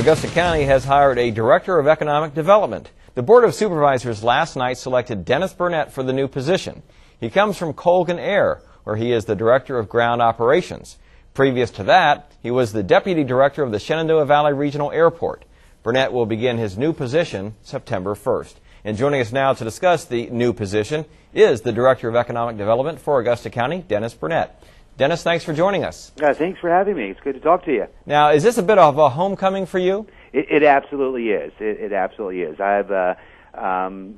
Augusta County has hired a Director of Economic Development. The Board of Supervisors last night selected Dennis Burnett for the new position. He comes from Colgan Air, where he is the Director of Ground Operations. Previous to that, he was the Deputy Director of the Shenandoah Valley Regional Airport. Burnett will begin his new position September 1st. And joining us now to discuss the new position is the Director of Economic Development for Augusta County, Dennis Burnett. Dennis, thanks for joining us. Thanks for having me. It's good to talk to you. Now, is this a bit of a homecoming for you? It absolutely is. It absolutely is. I've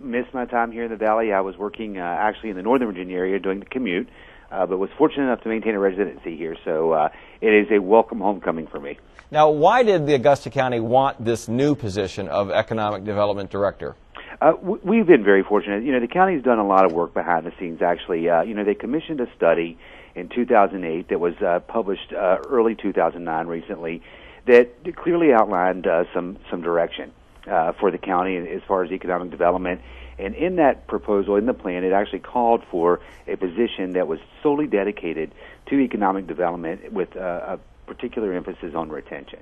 missed my time here in the Valley. I was working actually in the Northern Virginia area doing the commute, but was fortunate enough to maintain a residency here. So it is a welcome homecoming for me. Now, why did the Augusta County want this new position of Economic Development Director? We've been very fortunate. You know, the county's done a lot of work behind the scenes, actually. You know, they commissioned a study in 2008 that was published early 2009 recently that clearly outlined some direction for the county as far as economic development. And in that proposal, in the plan, it actually called for a position that was solely dedicated to economic development with a particular emphasis on retention.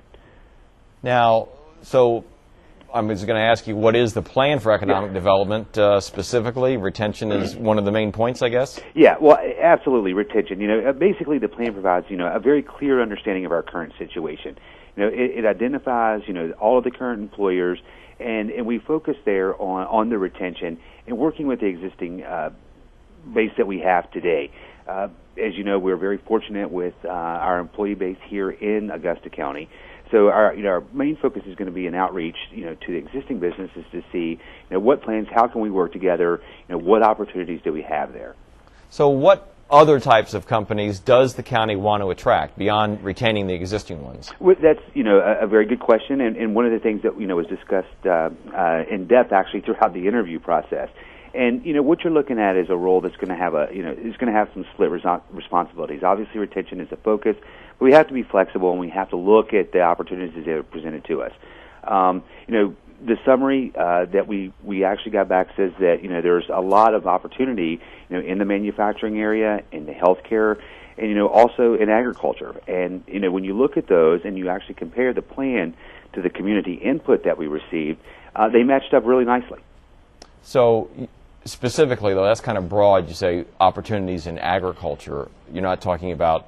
Now, so I'm just going to ask you, what is the plan for economic development specifically? Retention is one of the main points, I guess? Yeah, well, absolutely, retention. You know, basically the plan provides, you know, a very clear understanding of our current situation. You know, it identifies, you know, all of the current employers, and we focus there on the retention and working with the existing base that we have today. As you know, we're very fortunate with our employee base here in Augusta County. So our main focus is going to be an outreach, you know, to the existing businesses to see, you know, what plans, how can we work together, you know, what opportunities do we have there. So what other types of companies does the county want to attract beyond retaining the existing ones? Well, that's, you know, a very good question, and one of the things that, you know, was discussed in depth actually throughout the interview process. And, you know, what you're looking at is a role that's going to have is going to have some split responsibilities. Obviously, retention is a focus, but we have to be flexible and we have to look at the opportunities that are presented to us. You know, the summary that we actually got back says that, you know, there's a lot of opportunity, you know, in the manufacturing area, in the healthcare, and, you know, also in agriculture. And, you know, when you look at those and you actually compare the plan to the community input that we received, they matched up really nicely. So specifically, though, that's kind of broad. You say opportunities in agriculture. You're not talking about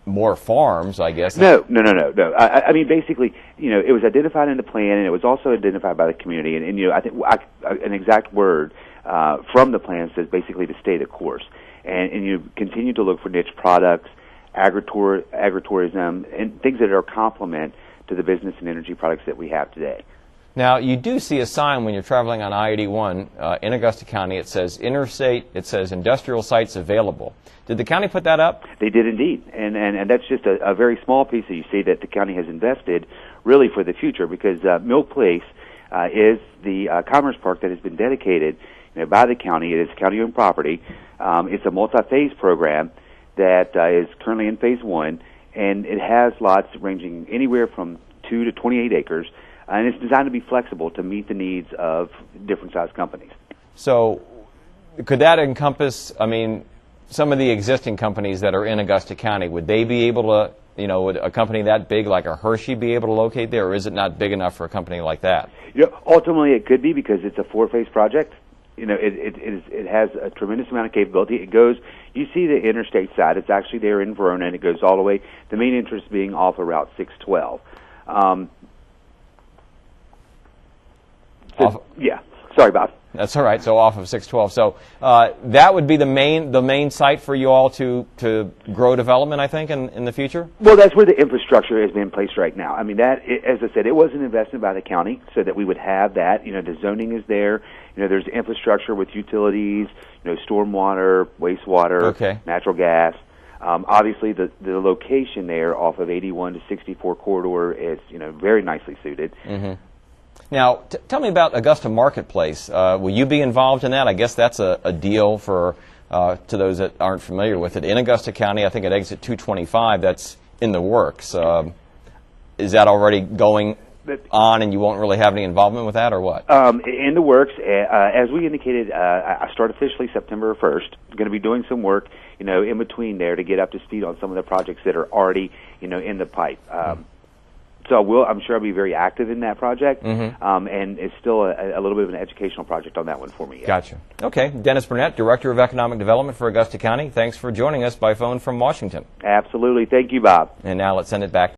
more farms, I guess. No. I mean, basically, you know, it was identified in the plan, and it was also identified by the community. And you know, I think an exact word from the plan says basically to stay the course. And you continue to look for niche products, agritourism, and things that are a complement to the business and energy products that we have today. Now, you do see a sign when you're traveling on I-81 in Augusta County. It says interstate, it says industrial sites available. Did the county put that up? They did indeed, and that's just a very small piece that you see that the county has invested really for the future, because Mill Place is the commerce park that has been dedicated, you know, by the county. It is county-owned property. It's a multi-phase program that is currently in phase 1, and it has lots ranging anywhere from 2 to 28 acres. And it's designed to be flexible to meet the needs of different size companies. So could that encompass, I mean, some of the existing companies that are in Augusta County? Would they be able to, you know, would a company that big like a Hershey be able to locate there, or is it not big enough for a company like that? You know, ultimately it could be, because it's a 4-phase project. You know, it has a tremendous amount of capability. It goes, you see the interstate side, it's actually there in Verona, and it goes all the way, the main interest being off of Route 612. Yeah, sorry, Bob. That's all right. So off of 612. So that would be the main site for you all to grow development, I think, in the future. Well, that's where the infrastructure has been placed right now. I mean, as I said, it was an investment by the county so that we would have that. You know, the zoning is there. You know, there's infrastructure with utilities. You know, stormwater, wastewater, natural gas. Obviously, the location there off of 81 to 64 corridor is, you know, very nicely suited. Mm-hmm. Now, tell me about Augusta Marketplace. Will you be involved in that? I guess that's a deal for to those that aren't familiar with it. In Augusta County, I think at exit 225, that's in the works. Is that already going on, and you won't really have any involvement with that, or what? In the works. As we indicated, I start officially September 1st. I'm going to be doing some work, you know, in between there to get up to speed on some of the projects that are already, you know, in the pipe. So I'm sure I'll be very active in that project, and it's still a little bit of an educational project on that one for me. Yeah. Gotcha. Okay, Dennis Burnett, Director of Economic Development for Augusta County. Thanks for joining us by phone from Washington. Absolutely. Thank you, Bob. And now let's send it back